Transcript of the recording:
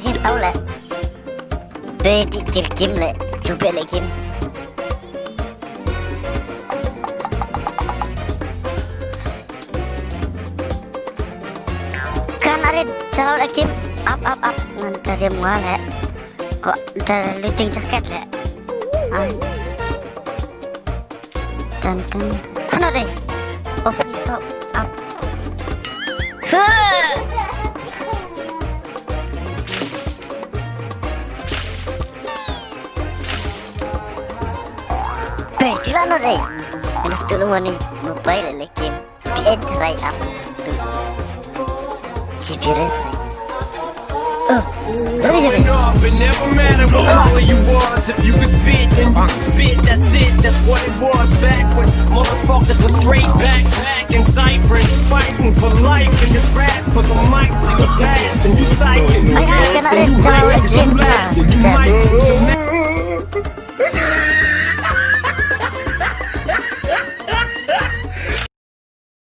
Kim tahu lah. Bedik Kim lah, coba lagi Kim. Kan ada calon lagi Kim. Up. Ntar dia mual ya. Oh, ntar lucing jaket ya. Dan kan ada. Open top up. Baiklah nore. Ada tulungan nih mobile lagi. Dia try up tuh. Cipiret. Oh, It never mattered what color you was. If you could spit, then you could spit. That's it. That's what it was back when motherfuckers were straight back and ciphering, fighting for life in this rap for the mic to the past. And you psyching, ay, gas, kena and you rin wreck, calon and you Kim last, lah. and you might lose some.